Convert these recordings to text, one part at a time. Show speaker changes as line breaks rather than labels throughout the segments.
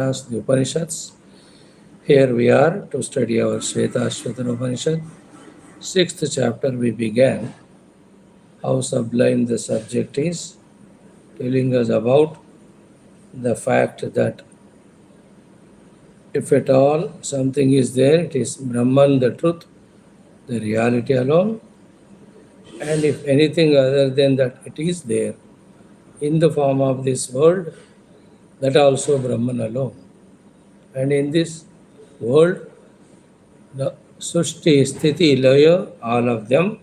As the Upanishads. Here we are to study our Shwethashwathara Upanishad. Sixth chapter we began. How sublime the subject is, telling us about the fact that if at all something is there, it is Brahman, the truth, the reality alone. And if anything other than that, it is there in the form of this world, that also Brahman alone. And in this world, the Sushti, Sthiti, Laya, all of them,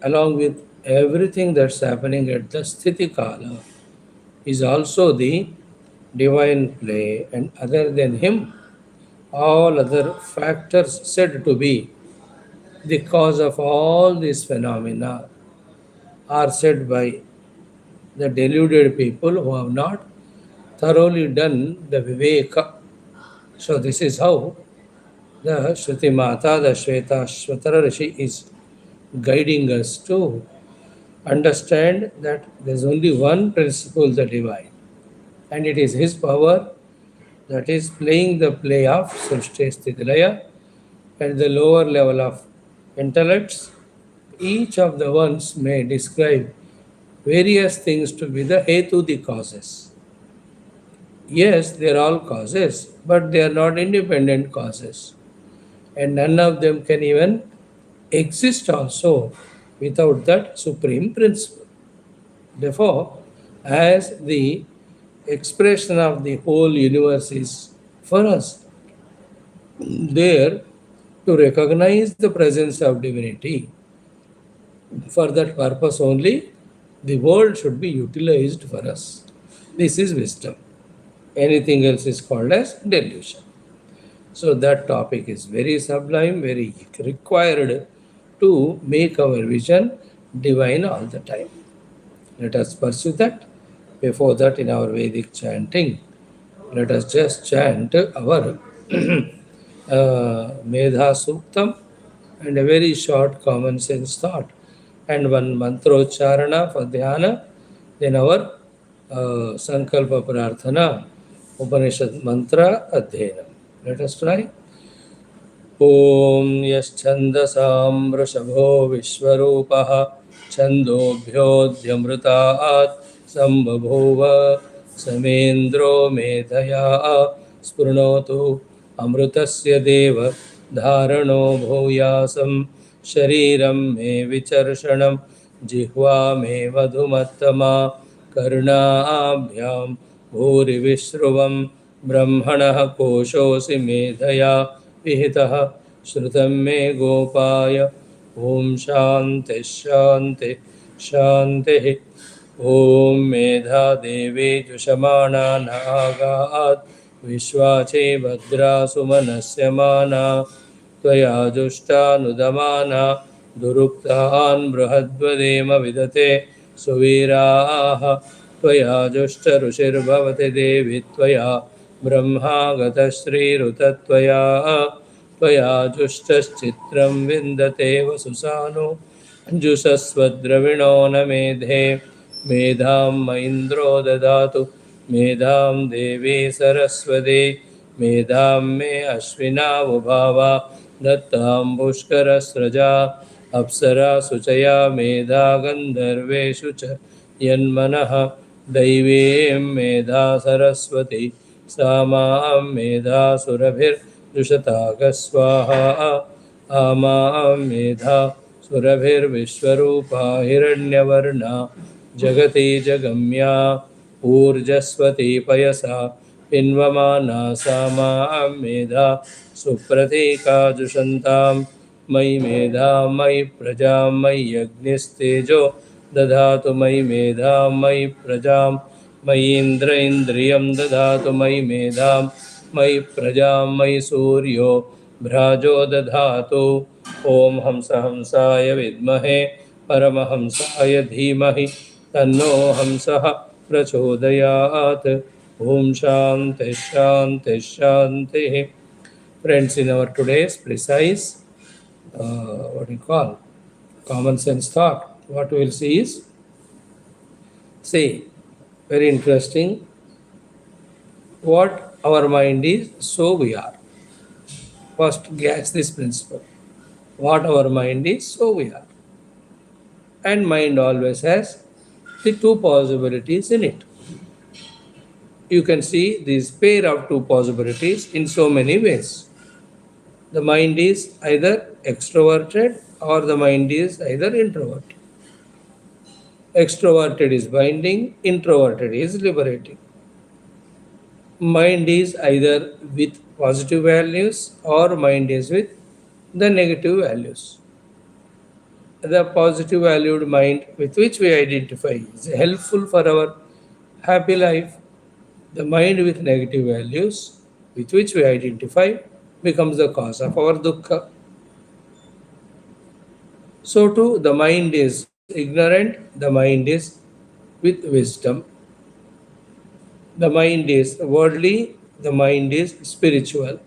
along with everything that's happening at the Sthiti Kala, is also the divine play, and other than him, all other factors said to be the cause of all these phenomena are said by the deluded people who have not thoroughly done the Viveka. So, this is how the Shruti Mata, the Shwethashwathara Rishi, is guiding us to understand that there is only one principle, the divine, and it is his power that is playing the play of Srishti Sthiti at the lower level of intellects. Each of the ones may describe various things to be the hetu, the causes. Yes, they are all causes, but they are not independent causes, and none of them can even exist also without that supreme principle. Therefore, as the expression of the whole universe is for us there to recognize the presence of divinity, for that purpose only, the world should be utilized for us. This is wisdom. Anything else is called as delusion. So that topic is very sublime, very required to make our vision divine all the time. Let us pursue that. Before that, in our Vedic chanting, let us just chant our Medha Suktam and a very short common sense thought, and one mantrocharana for dhyana, then our Sankalpa Prarthana, Upanishad mantra adhyayana. Let us try. ॐ यश्छन्दसां वृषभो विश्वरूपः छन्दोभ्योऽध्यमृतात् सम्बभूव समेन्द्रो मेधया स्पृणोतु अमृतस्य देव धारणो भूयासं शरीरं मे विचर्षणं जिह्वा मे मधुमत्तमा कर्णाभ्यां भूरिविश्रुवं ब्रह्मणः कोशोऽसि मेधया विहितः श्रुतं मे गोपाय ॐ शान्तिः शान्तिः शान्तिः ॐ मेधा देवी जुषमाणा नागात् विश्वाचे भद्रासु मनस्यमाना त्वया जुष्टानुदमाना दुरुक्तान् बृहद्वदेम विदते सुवीराः त्वया जुष्टऋषिर्भवति देवि त्वया ब्रह्मा गतश्रीरुतत्वया त्वया जुष्टश्चित्रं विन्दते वसुसानो जुषस्वद्रविणो न मेधे मेधां म इन्द्रो ददातु मेधां देवी सरस्वती मेधां मे अश्विनावुभावा दत्तां पुष्करस्रजा अप्सरासु च या मेधा गन्धर्वेषु च यन्मनः दैवीं मेधा सरस्वती सा मां मेधासुरभिर्जुषतागस्वाहा आमां मेधा सुरभिर्विश्वरूपा हिरण्यवर्णा जगति जगम्या ऊर्जस्वती पयसा पिन्वमाना सा मां मेधा सुप्रतीका जुषन्तां मयि मेधा मयि प्रजा मयि यज्ञस्तेजो दधातु मयि मेधा मयि प्रजां मयि इन्द्र इन्द्रियं दधातु मयि मेधां मयि प्रजां मयि सूर्यो भ्राजो दधातु ॐ हंस हंसाय विद्महे परमहंसाय धीमहि तन्नो हंसः प्रचोदयात् ॐ शान्तिः शान्तिः शान्तिः. Friends, in our today's precise, what you call, common sense thought, what we will see is, say, very interesting, what our mind is, so we are. First, catch this principle. What our mind is, so we are. And mind always has the two possibilities in it. You can see this pair of two possibilities in so many ways. The mind is either extroverted or the mind is either introverted. Extroverted is binding, introverted is liberating. Mind is either with positive values or mind is with the negative values. The positive valued mind with which we identify is helpful for our happy life. The mind with negative values with which we identify becomes the cause of our dukkha. So too, the mind is ignorant, the mind is with wisdom, the mind is worldly, the mind is spiritual,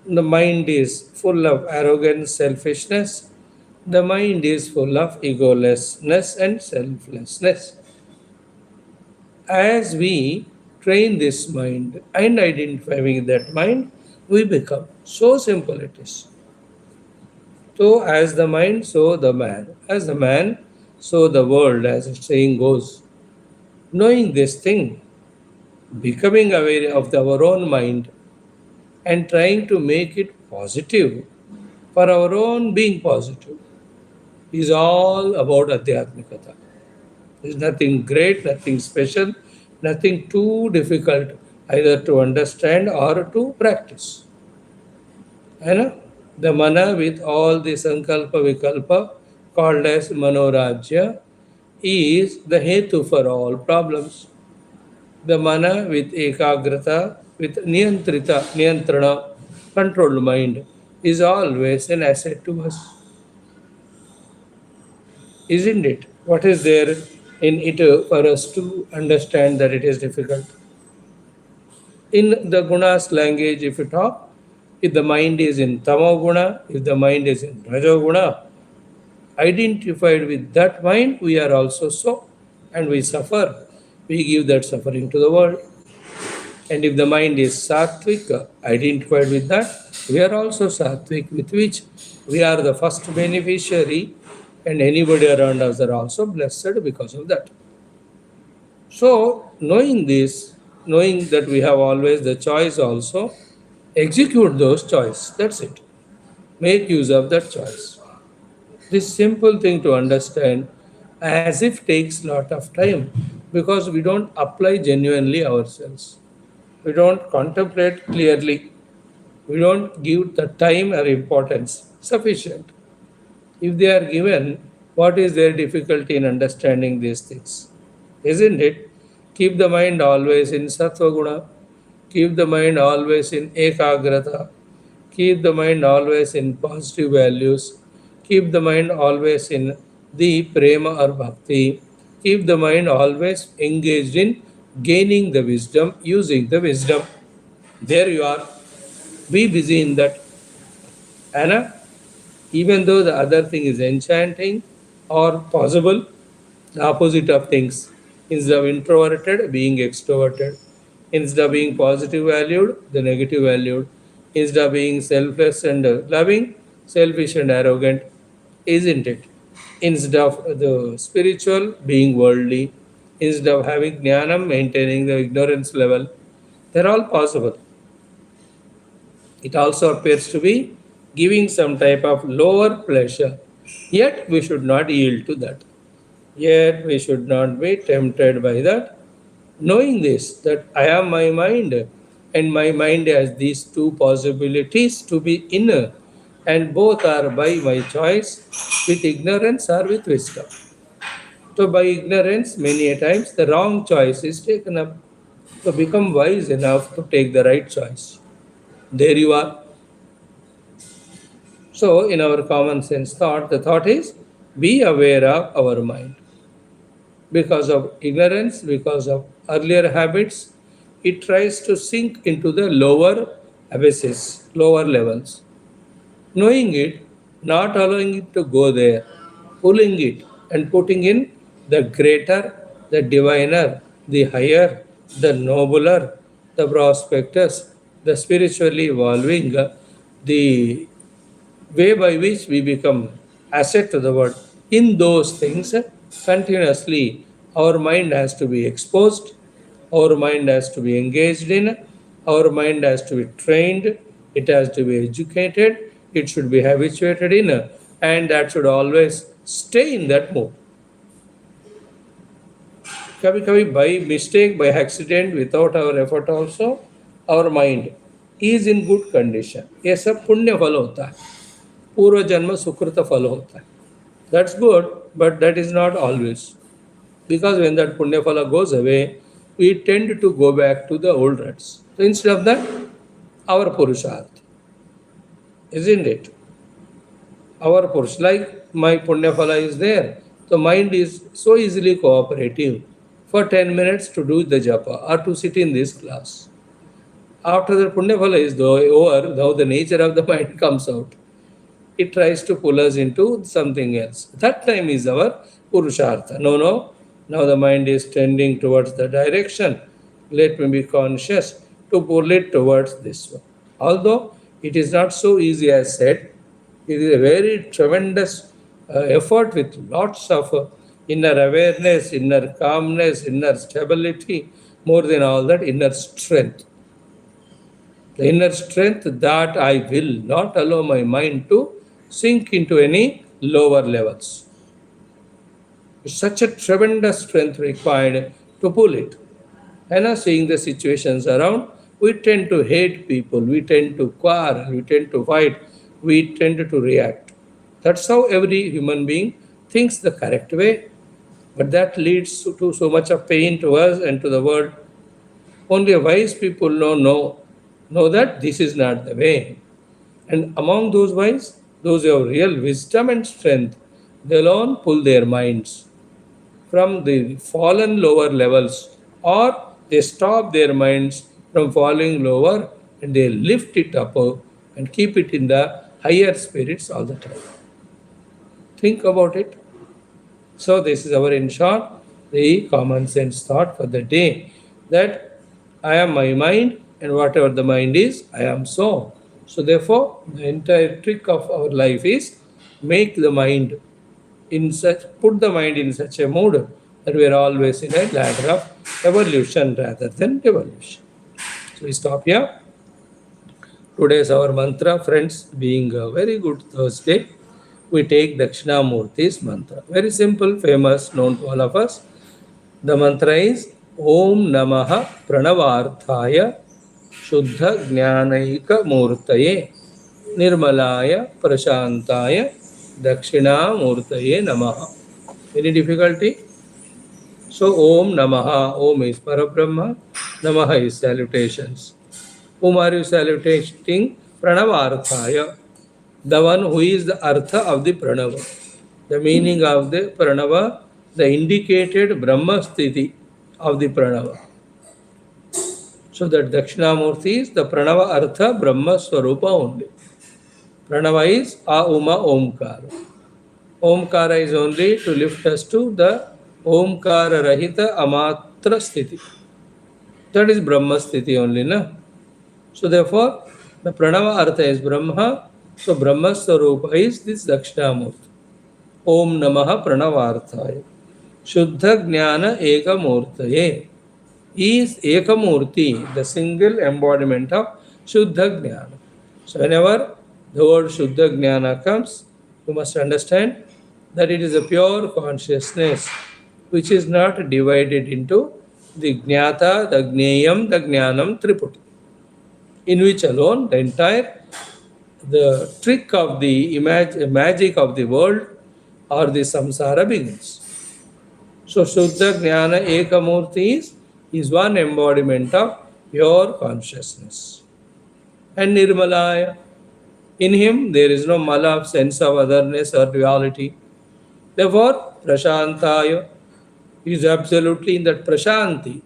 the mind is full of arrogance, selfishness, the mind is full of egolessness and selflessness. As we train this mind and identify with that mind, we become. So simple it is. So, as the mind, so the man. As the man, so the world, as the saying goes. Knowing this thing, becoming aware of our own mind and trying to make it positive for our own being positive is all about Adhyatmikata. There's nothing great, nothing special, nothing too difficult either to understand or to practice. है ना? The mana with all the sankalpa vikalpa called as manorajya is the hetu for all problems. The mana with ekagrata, with niyantrita, niyantrana, controlled mind is always an asset to us, isn't it? What is there in it for us to understand that it is difficult? In the gunas language, if you talk, if the mind is in tamo guna, if the mind is in rajo guna, identified with that mind, we are also so, and we suffer. We give that suffering to the world. And if the mind is sattvic, identified with that, we are also sattvic, with which we are the first beneficiary, and anybody around us are also blessed because of that. So, knowing this, knowing that we have always the choice also, execute those choice. That's it. Make use of that choice. This simple thing to understand as if takes lot of time because we don't apply genuinely ourselves. We don't contemplate clearly. We don't give the time or importance sufficient. If they are given, what is their difficulty in understanding these things? Isn't it? Keep the mind always in sattva guna. Keep the mind always in ekagrata. Keep the mind always in positive values. Keep the mind always in the prema or bhakti. Keep the mind always engaged in gaining the wisdom, using the wisdom. There you are. Be busy in that. Anna, even though the other thing is enchanting or possible, the opposite of things. Instead of introverted, being extroverted. Instead of being positive valued, the negative valued. Instead of being selfless and loving, selfish and arrogant, isn't it? Instead of the spiritual, being worldly. Instead of having jnanam, maintaining the ignorance level. They're all possible. It also appears to be giving some type of lower pleasure. Yet we should not yield to that. Yet we should not be tempted by that. Knowing this, that I am my mind, and my mind has these two possibilities to be inner, and both are by my choice, with ignorance or with wisdom. So, by ignorance, many a times the wrong choice is taken up. So, become wise enough to take the right choice. There you are. So, in our common sense thought, the thought is be aware of our mind. Because of ignorance, because of earlier habits, it tries to sink into the lower abysses, lower levels. Knowing it, not allowing it to go there, pulling it and putting in the greater, the diviner, the higher, the nobler, the prospectus, the spiritually evolving, the way by which we become asset to the world. In those things, continuously, our mind has to be exposed, our mind has to be engaged in, our mind has to be trained, it has to be educated, it should be habituated in, and that should always stay in that mode. कभी कभी by mistake, by accident, without our effort also, our mind is in good condition. ये सब पुण्य फल होता है, पूर्व जन्म सुकृत फल होता है. That's good, but that is not always. Because when that punya phala goes away, we tend to go back to the old ruts. So instead of that, our purusharth, isn't it? Our purush, like my punya phala is there, the mind is so easily cooperative for 10 minutes to do the japa or to sit in this class. After the punya phala is over, now the nature of the mind comes out. It tries to pull us into something else. That time is our Purushartha. No. Now the mind is tending towards the direction. Let me be conscious to pull it towards this one. Although it is not so easy as said, it is a very tremendous effort with lots of inner awareness, inner calmness, inner stability, more than all that, inner strength. The inner strength that I will not allow my mind to sink into any lower levels. It's such a tremendous strength required to pull it. And seeing the situations around, we tend to hate people, we tend to quarrel, we tend to fight, we tend to react. That's how every human being thinks the correct way. But that leads to so much of pain to us and to the world. Only wise people know that this is not the way. And among those wise, those who have real wisdom and strength, they alone pull their minds from the fallen lower levels, or they stop their minds from falling lower and they lift it up and keep it in the higher spirits all the time. Think about it. So this is our, in short, the common sense thought for the day, that I am my mind, and whatever the mind is, I am so. So therefore, the entire trick of our life is make the mind put the mind in such a mood that we are always in a ladder of evolution rather than devolution. So we stop here. Today's our mantra, friends, being a very good Thursday, we take Dakshinamurti's mantra. Very simple, famous, known to all of us. The mantra is Om Namaha Pranavarthaya Shuddha Jnanaika Murtaye Nirmalaya Prashantaya Dakshinamurtaye Namaha. Any difficulty? So Om Namaha, Om is Parabrahma, Namaha is salutations. Whom are you salutating? Pranavarthaya, the one who is the Artha of the Pranava. The meaning of the Pranava, the indicated Brahma Sthiti of the Pranava. So that Dakshinamurti is the Pranava Artha Brahma Swarupa only. Pranava is Auma Omkara. Omkara is only to lift us to the Omkara Rahita Amatra Sthiti. That is Brahma Sthiti only, na? So therefore, the Pranava Artha is Brahma. So Brahma Swarupa is this Dakshinamurti. Om Namaha Pranavarthaya. Shuddha Jnana Ekamurtaye. Is Ekamurti, the single embodiment of Shuddha Jnana. So whenever the word Shuddha Jnana comes, you must understand that it is a pure consciousness which is not divided into the Jnata, the Gneyam, the Jnanam, Triputi, in which alone the trick of the magic of the world or the samsara begins. So Shuddha Jnana Ekamurti is one embodiment of pure consciousness. And Nirmalaya, in him there is no mala of sense of otherness or duality. Therefore, Prashantaya is absolutely in that Prashanti,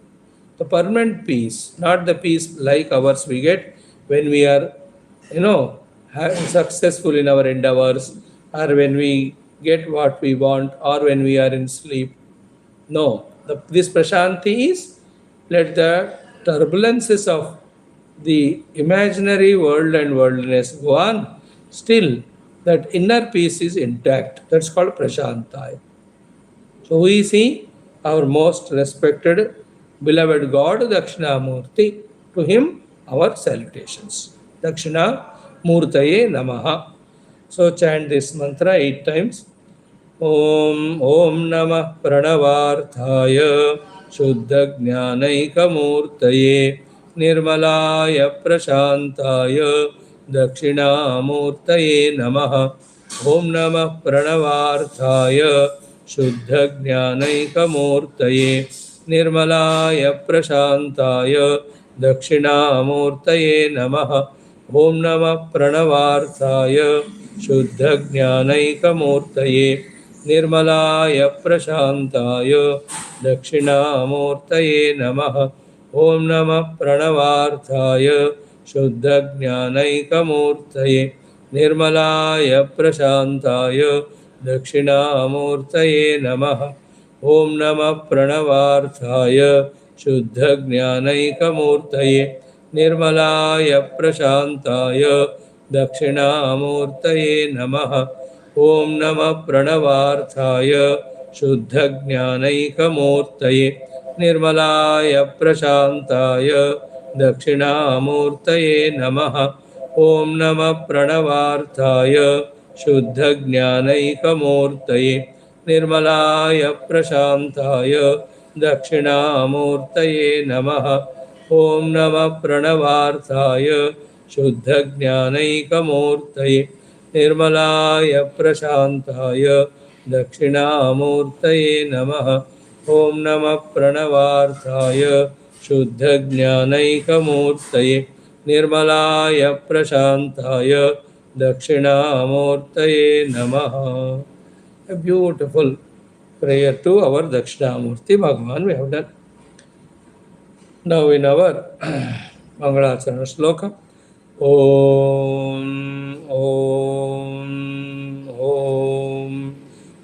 the permanent peace, not the peace like ours we get when we are, successful in our endeavors, or when we get what we want, or when we are in sleep. No, this Prashanti is, let the turbulences of the imaginary world and worldliness go on, still that inner peace is intact. That's called prashantaya. So we see our most respected, beloved God, Dakshinamurti. To him, our salutations. Dakshina Murtaye Namaha. So chant this mantra 8 times. ॐ नमः प्रणवार्थाय शुद्धज्ञानैकमूर्तये निर्मलाय प्रशान्ताय दक्षिणामूर्तये नमः। ॐ नमः प्रणवार्थाय शुद्धज्ञानैकमूर्तये निर्मलाय प्रशान्ताय दक्षिणामूर्तये नमः। ॐ नमः प्रणवार्थाय शुद्धज्ञानैकमूर्तये निर्मलाय प्रशान्ताय दक्षिणामूर्तये नमः। ॐ नमः प्रणवार्थाय शुद्धज्ञानैकमूर्तये निर्मलाय प्रशान्ताय दक्षिणामूर्तये नमः। ॐ नमः प्रणवार्थाय शुद्धज्ञानैकमूर्तये निर्मलाय प्रशान्ताय दक्षिणामूर्तये नमः। ॐ नमः प्रणवार्थाय शुद्धज्ञानैकमूर्तये निर्मलाय प्रशान्ताय दक्षिणामूर्तये नमः। ॐ नमः प्रणवार्थाय शुद्धज्ञानैकमूर्तये निर्मलाय प्रशान्ताय दक्षिणामूर्तये नमः। ॐ नमः प्रणवार्थाय शुद्धज्ञानैकमूर्तये निर्मलाय प्रशान्ताय दक्षिणामूर्तये नमः। ॐ नमः प्रणवार्थाय शुद्धज्ञानैकमूर्तये निर्मलाय प्रशान्ताय दक्षिणामूर्तये नमः। A beautiful prayer to our Dakshinamurti Bhagavan we have done. Now in our Mangalacharana Sloka, Om Om Om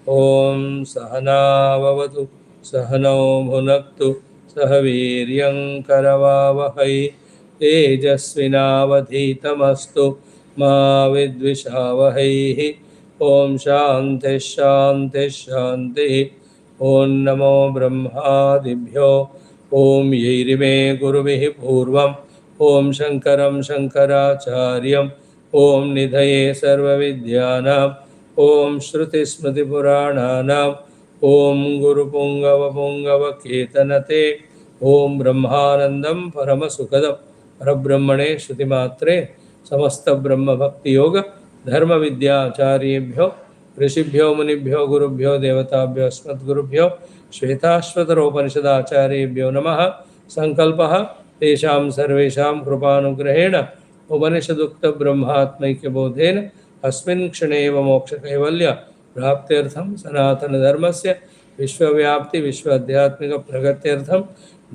Om Sahana Vavatu Sahano Bhunaktu Sahaviryam Karavavahai Tejasvinavadhitamastu Ma Vidvishavahai. Om Shanti Shanti Shanti. Om Namo Brahmadibhyo. Om Yeirime Guruvihi Purvam. Om Shankaram Shankaracharyam. Om Nidhaye Sarvavidyanam. Om Shruti Smriti Purananam. Om Guru Pungava Pungava Ketanate. Om Brahmanandam Paramasukadam. Parabrahmane Shruti Matre. Samasta Brahma Bhakti Yoga धर्म विद्याचार्येभ्यो ऋषिभ्यो मुनिभ्यो गुरुभ्यो देवताभ्यो अस्मद्गुरुभ्यो श्वेताश्वतरोपनिषदाचार्येभ्यो नमः। संकल्पः तेषां सर्वेषां कृपानुग्रहेण उपनिषदुक्त ब्रह्मात्मैक्यबोधेन अस्मिन् क्षणे एव मोक्षकैवल्य प्राप्त्यर्थं सनातनधर्मस्य विश्वव्याप्ति विश्व आध्यात्मिक प्रगत्यर्थं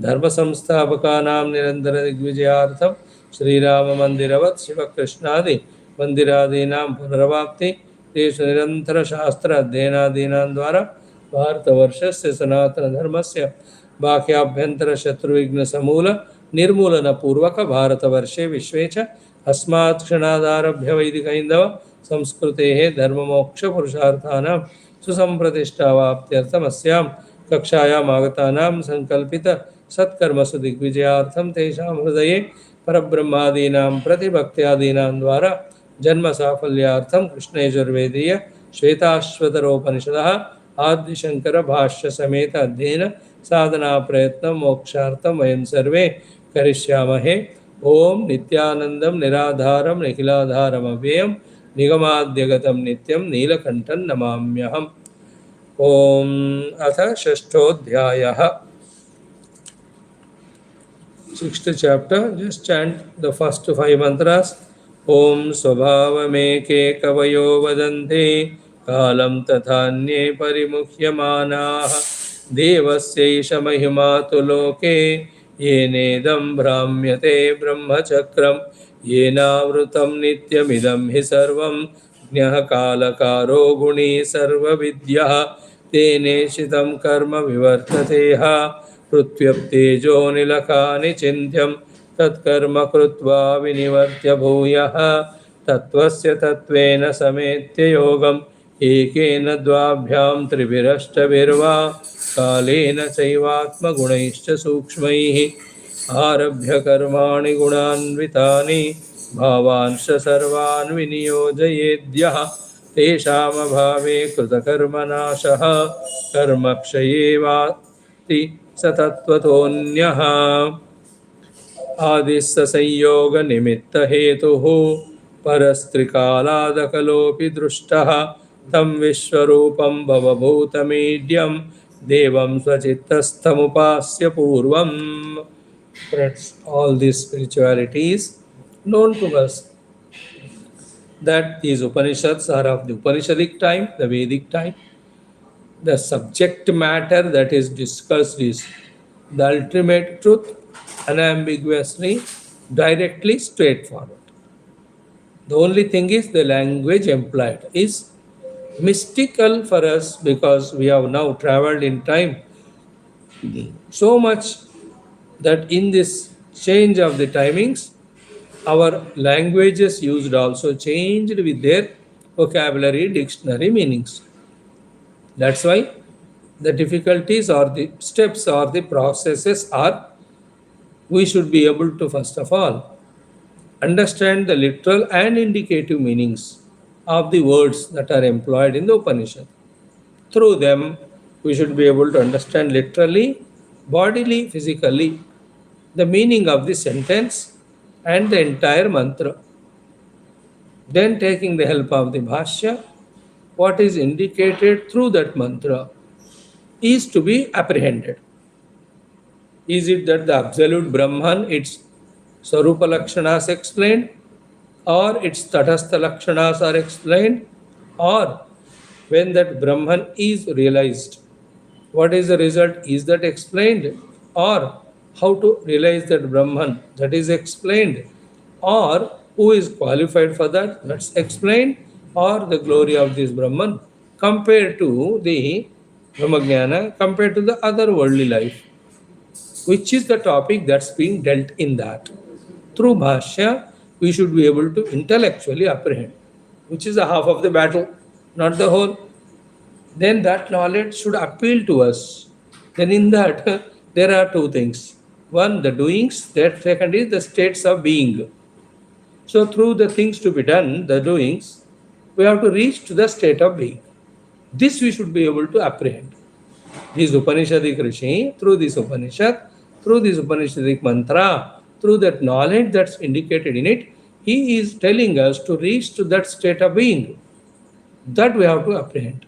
धर्मसंस्थापकानां निरन्तरदिग्विजयार्थं श्रीराममन्दिरवत् शिवकृष्णादि मंदिरादीनां पुनर्वाप्ति तेषु निरन्तरशास्त्र अध्ययनादीनां द्वारा भारतवर्षस्य सनातनधर्मस्य बाह्याभ्यन्तरशत्रुविघ्नसमूल निर्मूलनपूर्वक भारतवर्षे विश्वे च अस्मात् क्षणादारभ्य वैदिकैन्दव संस्कृतेः धर्ममोक्षपुरुषार्थानां सुसम्प्रतिष्ठावाप्त्यर्थम् अस्यां कक्षायाम् आगतानां संकल्पित सत्कर्मसु दिग्विजयार्थं तेषां हृदये परब्रह्मादीनां प्रतिभक्त्यादीनां द्वारा जन्म साफल्यार्थं कृष्णयजुर्वेदीय श्वेताश्वतरोपनिषदः आद्यशंकर भाष्य समेत अध्ययन साधना प्रयत्न मोक्षार्थं वयं सर्वे करिष्यामहे। ओम नित्यानंदं निराधारं निखिलाधारम् अव्ययं निगमाद्यगतं नित्यं नीलकण्ठं नमाम्यहम्। ओम अथ षष्ठोऽध्यायः। Sixth chapter, just chant the first 5 mantras. Om स्वभावमेके कवयो वदन्ति कालं तथान्ये परिमुह्यमानाः देवस्यैष महिमा तु लोके येनेदं भ्राम्यते ब्रह्मचक्रं येनावृतं नित्यमिदं हि सर्वं ज्ञः कालकारो गुणी सर्वविद्यः तेनेशितं कर्म विवर्ततेह पृथ्व्यप्तेजो निलकानि चिन्त्यं तत्कर्म कृत्वा विनिवर्त्य भूयः तत्त्वस्य तत्त्वेन समेत्य योगम् एकेन द्वाभ्यां त्रिभिरष्टभिर्वा कालेन चैवात्मगुणैश्च सूक्ष्मैः आरभ्य कर्माणि गुणान्वितानि भावांश्च सर्वान् विनियोजयेद्यः तेषामभावे कृतकर्मनाशः कर्मक्षये वाति स तत्त्वतोऽन्यः आदिस्य संयोगनिमित्तहेतुः परस्त्रिकालादकलोऽपि दृष्टः तं विश्वरूपं भवभूतमीड्यं देवं स्वचित्तस्थमुपास्य पूर्वम्. Friends, all these spiritualities known to us, that these Upanishads are of the Upanishadic time, the Vedic time. The subject matter that is discussed is the ultimate truth, unambiguously, directly, straightforward. The only thing is the language employed is mystical for us because we have now traveled in time so much that in this change of the timings, our languages used also changed with their vocabulary, dictionary meanings. That's why the difficulties or the steps or the processes are, we should be able to first of all understand the literal and indicative meanings of the words that are employed in the Upanishad. Through them, we should be able to understand literally, bodily, physically, the meaning of the sentence and the entire mantra. Then, taking the help of the Bhashya, what is indicated through that mantra is to be apprehended. Is it that the absolute Brahman, its Sarupa Lakshanas explained, or its Tatastha Lakshanas are explained, or when that Brahman is realized, what is the result? Is that explained? Or how to realize that Brahman? That is explained. Or who is qualified for that? That's explained. Or the glory of this Brahman compared to the Brahmagnana, compared to the other worldly life, which is the topic that's being dealt in that. Through Bhashya, we should be able to intellectually apprehend, which is a half of the battle, not the whole. Then that knowledge should appeal to us. Then in that, there are two things. One, the doings. That second is the states of being. So through the things to be done, the doings, we have to reach to the state of being. This we should be able to apprehend. This Upanishadic Rishi, through this Upanishad, through this Upanishadic mantra, through that knowledge that's indicated in it, he is telling us to reach to that state of being. That we have to apprehend.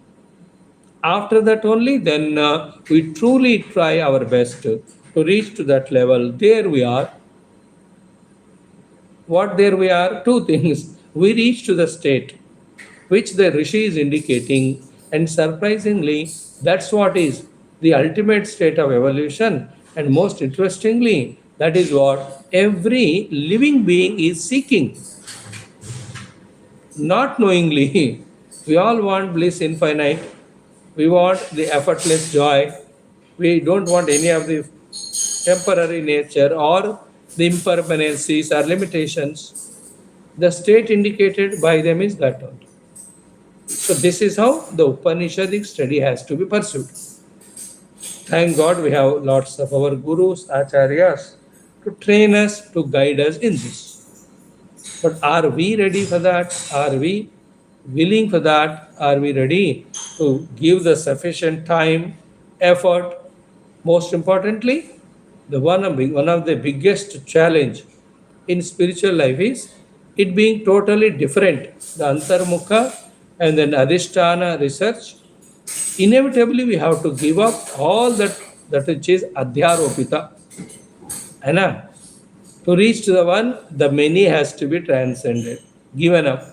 After that only, then we truly try our best to reach to that level. There we are. What there we are? Two things. We reach to the state which the Rishi is indicating, and surprisingly, that's what is the ultimate state of evolution. And most interestingly, that is what every living being is seeking. Not knowingly, we all want bliss infinite. We want the effortless joy. We don't want any of the temporary nature or the impermanencies or limitations. The state indicated by them is that only. So this is how the Upanishadic study has to be pursued. Thank God we have lots of our gurus, acharyas to train us, to guide us in this. But are we ready for that? Are we willing for that? Are we ready to give the sufficient time, effort? Most importantly, one of the biggest challenge in spiritual life is it being totally different. The Antarmukha and then Adhisthana research, inevitably we have to give up all that which is Adhyaropita. Anna, to reach to the one, the many has to be transcended, given up.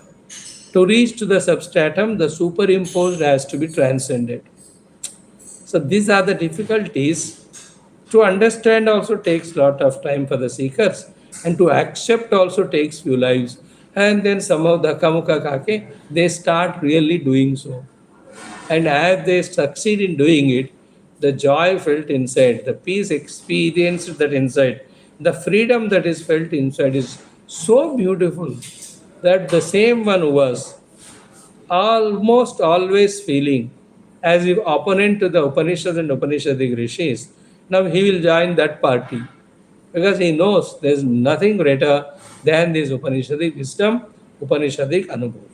To reach to the substratum, the superimposed has to be transcended. So these are the difficulties. To understand also takes lot of time for the seekers, and to accept also takes few lives. And then somehow the Kamuka Kake, they start really doing so. And as they succeed in doing it, the joy felt inside, the peace experienced that inside, the freedom that is felt inside is so beautiful that the same one who was almost always feeling as if opponent to the Upanishads and Upanishadic rishis, now he will join that party because he knows there is nothing greater than this Upanishadic wisdom, Upanishadic anubhuti.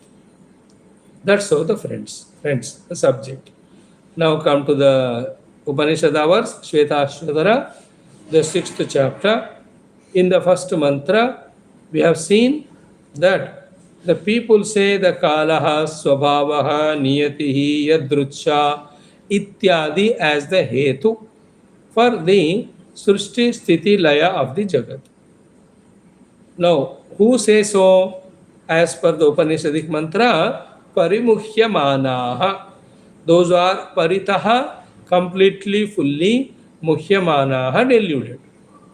That's how the friends, the subject. Now come to the Upanishad hours, Shwethashwathara, the 6th chapter. In the first mantra, we have seen that the people say the Kalaha, Swabhavaha, Niyatihi, Yadrucha, Ityadi as the Hetu for the Srishti Sthiti Laya of the Jagat. Now, who says so? As per the Upanishadic mantra, Parimuhyamanaha. Those are Paritaha, completely, fully, Muhyamanaha, deluded.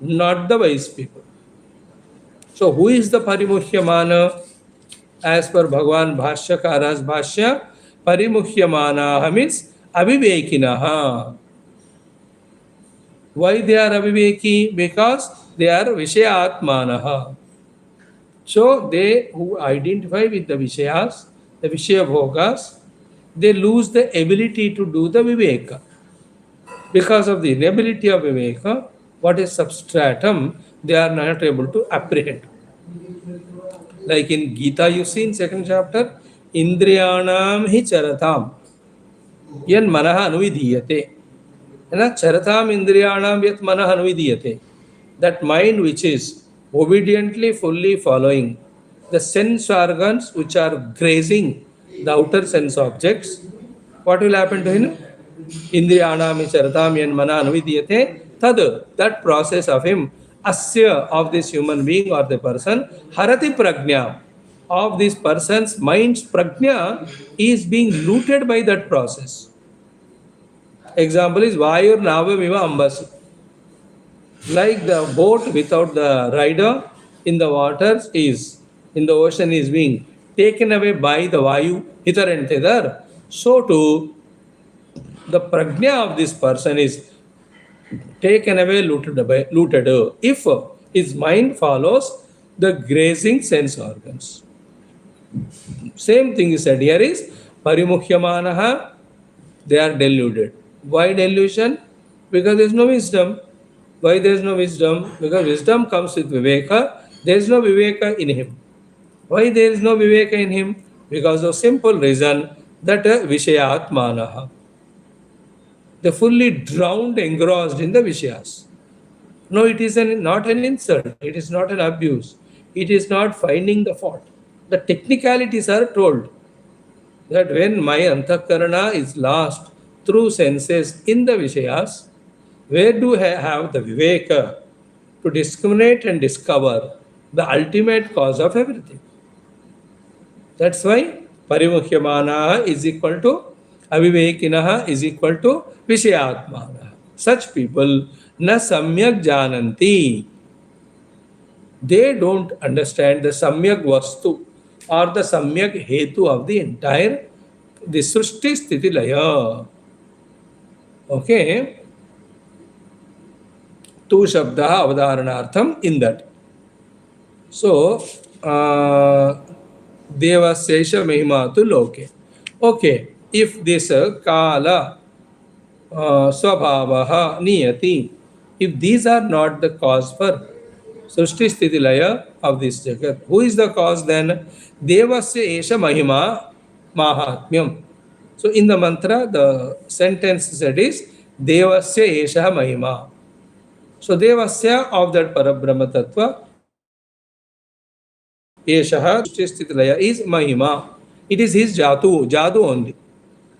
Not the wise people. So, who is the Parimuhyamana? As per Bhagavan Bhashyakara's Bhashya, Parimuhyamanaha means Avivekinaha. Why they are Aviveki? Because they are Vishayatmanaha. So they who identify with the Vishayas, the Vishaya Bhogas, they lose the ability to do the Viveka. Because of the inability of Viveka, what is substratum, they are not able to apprehend. Like in Gita, you see in second chapter, Indriyanam hi charatam, yan manaha anuvidhiyate. Charatam indriyanam yat manaha anuvidhiyate. That mind which is obediently, fully following the sense organs which are grazing the outer sense objects, what will happen to him? Indriyanam charatam yan mana anuvidhyate. Tad, that process of him, asya, of this human being or the person, harati prajna, of this person's mind's prajna is being looted by that process. Example is Vayur Navamiva Ambasi. Like the boat without the rider in the waters is, in the ocean is being taken away by the Vayu, hither and thither, so too the prajna of this person is taken away, looted if his mind follows the grazing sense organs. Same thing is said here is Parimuhyamanaha, they are deluded. Why delusion? Because there is no wisdom. Why there is no wisdom? Because wisdom comes with Viveka. There is no Viveka in him. Why there is no Viveka in him? Because of simple reason that Vishayatmanaha. They fully drowned, engrossed in the Vishayas. No, it is not an insult. It is not an abuse. It is not finding the fault. The technicalities are told that when my antakarana is lost through senses in the Vishayas, where do I have the Viveka to discriminate and discover the ultimate cause of everything? That's why Parimuhyamanaha is equal to Avivekinaha is equal to Vishayatmanaha. Such people na samyak jananti. They don't understand the samyak vastu or the samyak hetu of the entire the Srishti Sthiti Laya. Okay. Tu Shabdaha Avadaranartham in that. So, Deva Sesha Mahima tu Loke. Okay. If this Kala, Swabhavaha, Niyati, if these are not the cause for Srishti Sthiti Laya of this Jagat, who is the cause then? Devasya Esha Mahima Mahatmyam. So in the mantra, the sentence said is Devasya Esha Mahima. So Devasya of that Parabrahma Tattva, Esha Srishti Sthiti Laya is Mahima. It is his Jadu only.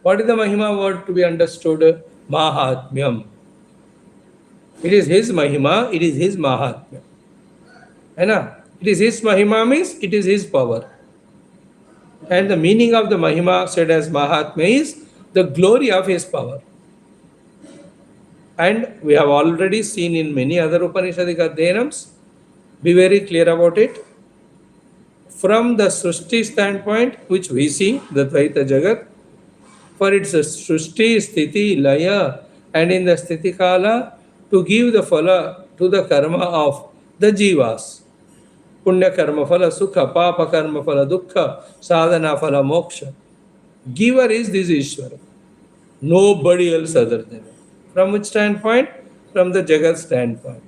What is the Mahima word to be understood? Mahatmyam. It is his Mahima, it is his Mahatmyam. It is his Mahima means it is his power. And the meaning of the Mahima said as Mahatmya is the glory of his power. And we have already seen in many other Upanishadic Adhyanams, be very clear about it. From the Srishti standpoint, which we see, the Dvaita Jagat, for its Srishti, Sthiti, Laya, and in the Sthiti Kala to give the phala to the karma of the jivas. Punya karma phala sukha, papa karma phala dukkha, sadhana phala moksha. Giver is this Ishvara. Nobody else other than him. From which standpoint? From the Jagat standpoint.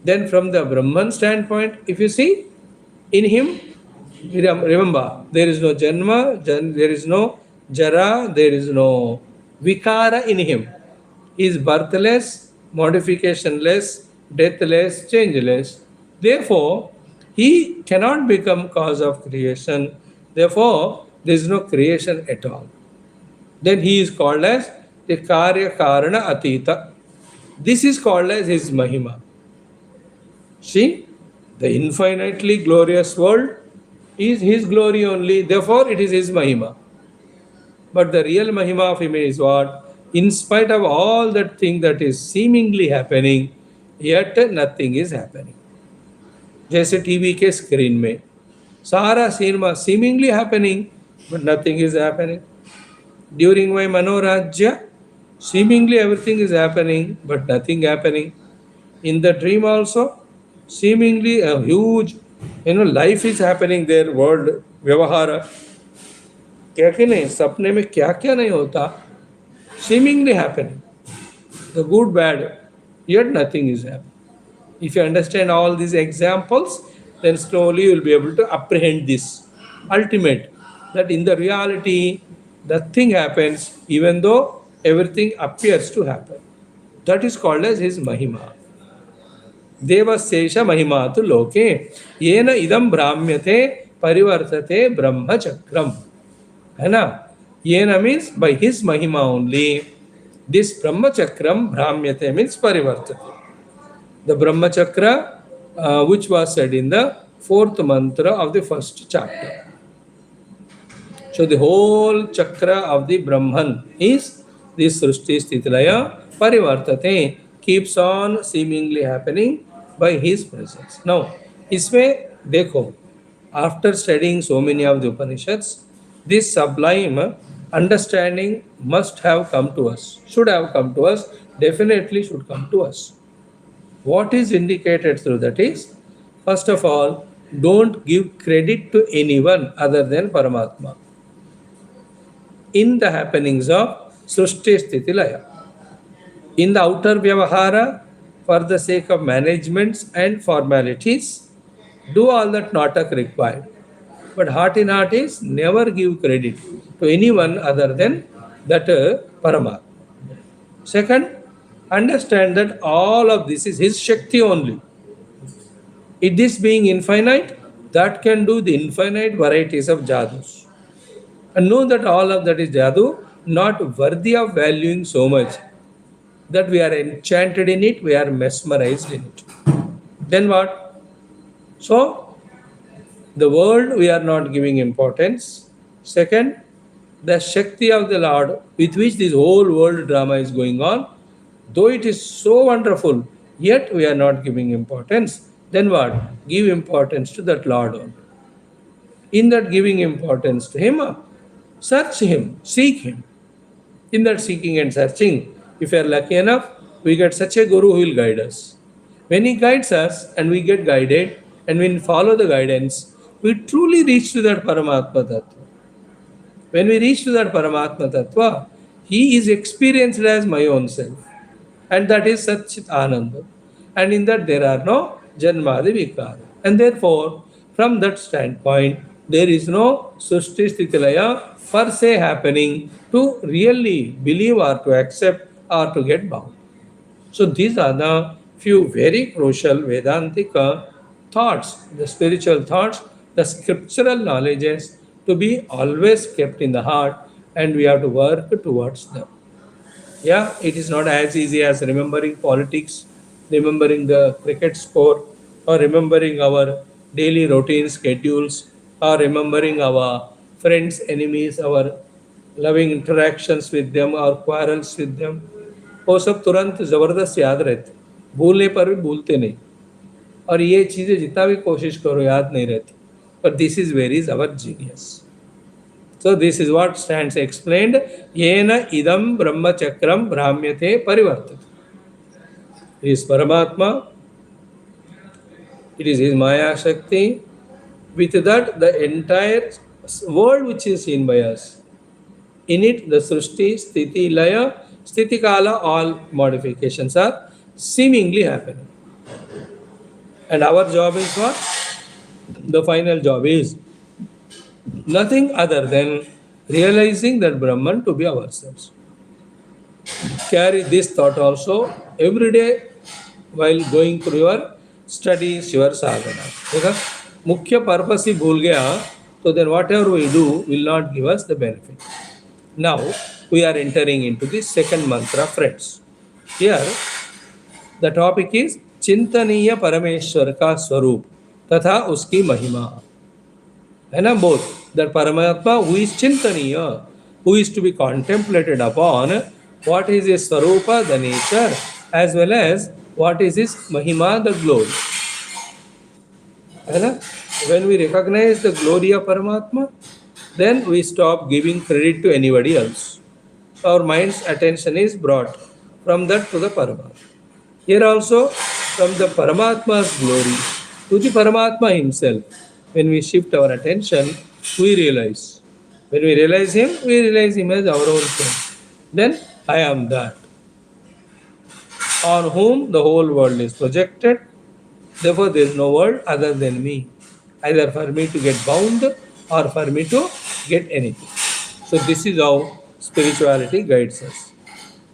Then from the Brahman standpoint, if you see, in him, remember, there is no Janma, there is no Jara, there is no Vikara in him. He is birthless, modificationless, deathless, changeless. Therefore, he cannot become cause of creation. Therefore, there is no creation at all. Then he is called as the Karya Karana Atita. This is called as his Mahima. See, the infinitely glorious world is his glory only, therefore it is his Mahima. But the real Mahima of him is what? In spite of all that thing that is seemingly happening, yet nothing is happening. जैसे TV के screen में सारा cinema seemingly happening, but nothing is happening. During my Manorajya, seemingly everything is happening, but nothing happening. In the dream also, seemingly a huge, life is happening there, world, vyavahara. क्या कि नहीं सपने में क्या क्या नहीं होता, seemingly happening, the good, bad, yet nothing is happening. If you understand all these examples, then slowly you will be able to apprehend this ultimate, that in the reality, the thing happens even though everything appears to happen. That is called as his Mahima. Devasesha Mahima tu loke, yena idam brahmyate parivartate brahma chakram. है ना? Yena means by his Mahima only, this Brahma Chakram Brahmyate means Parivartate. The Brahma Chakra, which was said in the fourth mantra of the first chapter. So the whole chakra of the Brahman is this Srishti Sthitilaya Parivartate, keeps on seemingly happening by his presence. Now, इसमें देखो, after studying so many of the Upanishads, this sublime understanding must have come to us, should have come to us, definitely should come to us. What is indicated through that is, first of all, don't give credit to anyone other than Paramatma in the happenings of Srishti Sthiti Laya. In the outer Vyavahara, for the sake of managements and formalities, do all that Natak required. But heart in heart is never give credit to anyone other than that Paramatma. Second, understand that all of this is his Shakti only. It is being infinite, that can do the infinite varieties of jadus. And know that all of that is jadu, not worthy of valuing so much that we are enchanted in it, we are mesmerized in it. Then what? So, the world we are not giving importance. Second, the Shakti of the Lord with which this whole world drama is going on, though it is so wonderful, yet we are not giving importance. Then what? Give importance to that Lord only. In that giving importance to him, search him, seek him. In that seeking and searching, if we are lucky enough, we get such a guru who will guide us. When he guides us and we get guided and we follow the guidance, we truly reach to that Paramatma Tattva. When we reach to that Paramatma Tattva, he is experienced as my own self. And that is Satchit Ananda. And in that there are no Janmadi Vikara. And therefore, from that standpoint, there is no Srishti Sthitilaya per se happening to really believe or to accept or to get bound. So these are the few very crucial Vedantic thoughts, the spiritual thoughts, the scriptural knowledges to be always kept in the heart, and we have to work towards them. Yeah, it is not as easy as remembering politics, remembering the cricket score, or remembering our daily routine schedules, or remembering our friends, enemies, our loving interactions with them or quarrels with them. वो सब तुरंत ज़बरदस्त याद रहते, भूलने पर भी भूलते नहीं, और ये चीज़ें जितना भी कोशिश करो याद नहीं रहती. But this is where is our genius. So this is what stands explained. Yena idam brahmachakram brahmyate parivartate. It is Paramatma, it is his Maya Shakti. With that, the entire world which is seen by us, in it, the Srishti, Sthiti, Laya, Sthiti Kala, all modifications are seemingly happening. And our job is what? The final job is nothing other than realizing that Brahman to be ourselves. Carry this thought also every day while going through your studies, your sadhana. Because मुख्य purpose ही भूल गया, so then whatever we do will not give us the benefit. Now we are entering into the second mantra, friends. Here the topic is चिंतनीय परमेश्वर का स्वरूप तथा उसकी महिमा. है ना, both that Paramatma who is Chintaniya, who is to be contemplated upon, what is his Swarupa, the nature, as well as what is his Mahima, the glory. है ना? When we recognize the glory of Paramatma, then we stop giving credit to anybody else. Our mind's attention is brought from that to the Paramatma. Here also, from the Paramatma's glory to the Paramatma himself, when we shift our attention, we realize. When we realize him as our own self. Then I am that, on whom the whole world is projected. Therefore, there is no world other than me, either for me to get bound or for me to get anything. So, this is how spirituality guides us.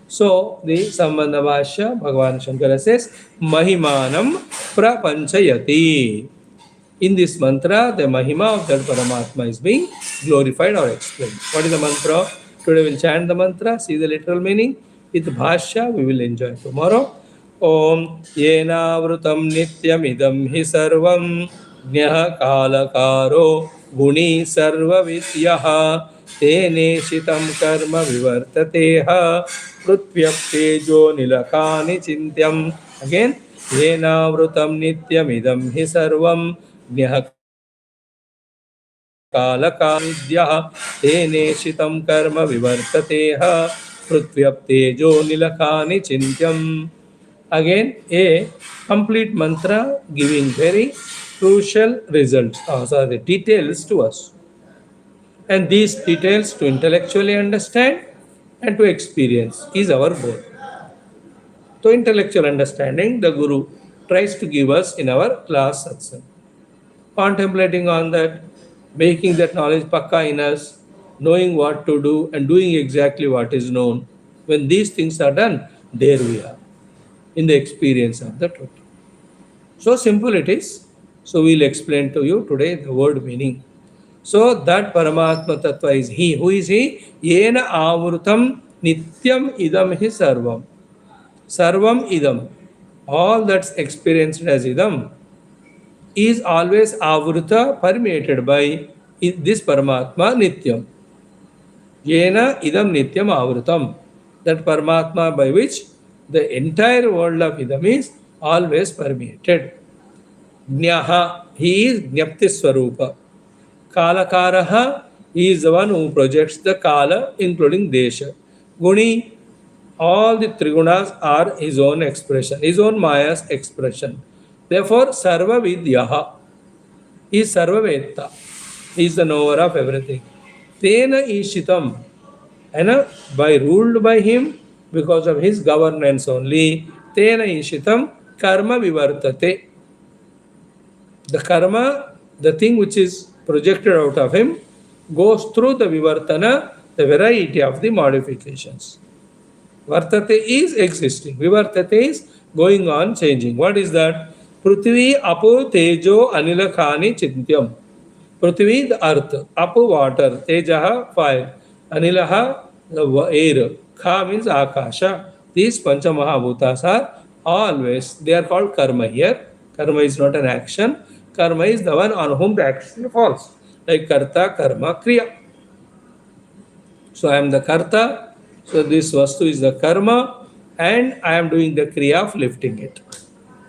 So, the Sambandha Bhashya, Bhagavan Shankara says, Mahimanam prapanchayati. In this mantra, the Mahima of that Paramatma is being glorified or explained. What is the mantra? Today we'll chant the mantra, see the literal meaning. With Bhashya, we will enjoy tomorrow. Om Yena Vrutam Nityam Idam Hi Sarvam Jnyaha Kalakaro Guni Sarva Vidyaha Tene Shitam Karma Vivartateha Prutvyaptejo Nilakani Chintyam. Again, Yena Vrutam Nityam Idam Hi Sarvam Jnyaha Kalakanidyah Tene Shitam Karma Vivartateha Prutvyaptejo Nilakani Chintyam. Again, a complete mantra giving very crucial results, the details to us. And these details to intellectually understand and to experience is our goal. So, intellectual understanding, the Guru tries to give us in our class satsang. Contemplating on that, making that knowledge pakka in us, knowing what to do and doing exactly what is known. When these things are done, there we are in the experience of the truth. So simple it is. So we'll explain to you today the word meaning. So that Paramatma Tattva is He. Who is He? Yena avrutam nityam idam hi sarvam. Sarvam idam. All that's experienced as idam is always avruta, permeated by this Paramatma nityam. Yena idam nityam avrutam. That Paramatma by which the entire world of idam is always permeated. Jnyaha, he is Jnapti Swarupa. Kalakaraha, he is the one who projects the Kala, including Desha. Guni, all the Trigunas are his own expression, his own Maya's expression. Therefore, Sarva Vidyaha, he is Sarva Vetta. He is the knower of everything. Tena Ishitam, and by ruled by him, because of his governance only, Tena Ishitam Karma Vivartate. The karma, the thing which is projected out of him, goes through the vivartana, the variety of the modifications. Vartate is existing. Vivartate is going on, changing. What is that? Prithvi, Apo, Tejo, Anila, Khani, Chintyam. Prithvi, the earth. Apo, water. Tejaha, fire. Anilaha, the air. Kha means Akasha. These Pancha Mahabhutas are always, they are called karma here. Karma is not an action. Karma is the one on whom the action falls. Like karta, karma, kriya. So I am the karta. So this vastu is the karma. And I am doing the kriya of lifting it.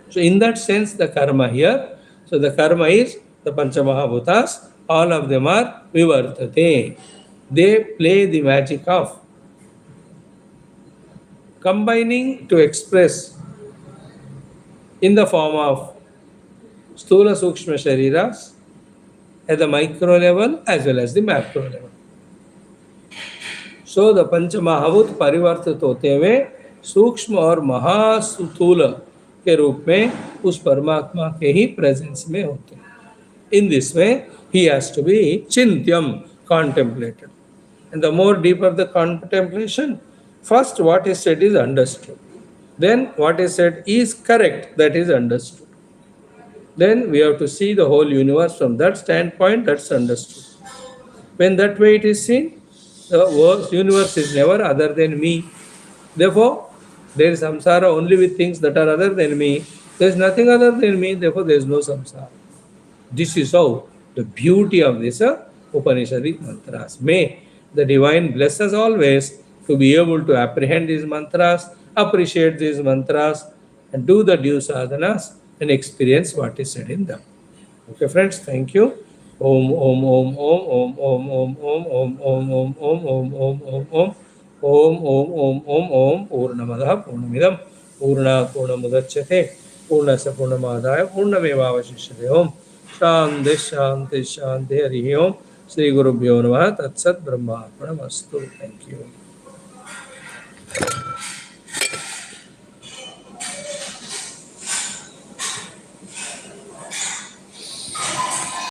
So in that sense, the karma here. So the karma is the Panchamahabhutas. All of them are vivartate. They play the magic of combining to express in the form of Stula Sukshma Shariras at the micro level as well as the macro level. So the पंच महाभूत परिवर्तित होते हुए सूक्ष्म और महास्थूल के रूप में उस परमात्मा के ही प्रेजेंस में होते हैं. In this way, he has to be chintyam, contemplated. And the more deeper the contemplation, first what is said is understood. Then what is said is correct, that is understood. Then we have to see the whole universe from that standpoint, that's understood. When that way it is seen, the universe is never other than me. Therefore, there is samsara only with things that are other than me. There is nothing other than me, therefore there is no samsara. This is how the beauty of this Upanishadic mantras. May the divine bless us always to be able to apprehend these mantras, appreciate these mantras, and do the due sadhanas and experience what is said in them. Okay, friends, thank you. Om Om Om Om Om Om Om Om Om Om Om Om Om Om Om Om Om Om Om Purnamada Purnamidam Purna Purnamudachyate Purnasya Purnamadaya Purnamevavashishyate Om Shanti Shanti Shanti Hari Om Sri Guru Bhyo Namaha Tat Sat Brahma Arpanamastu. Thank you.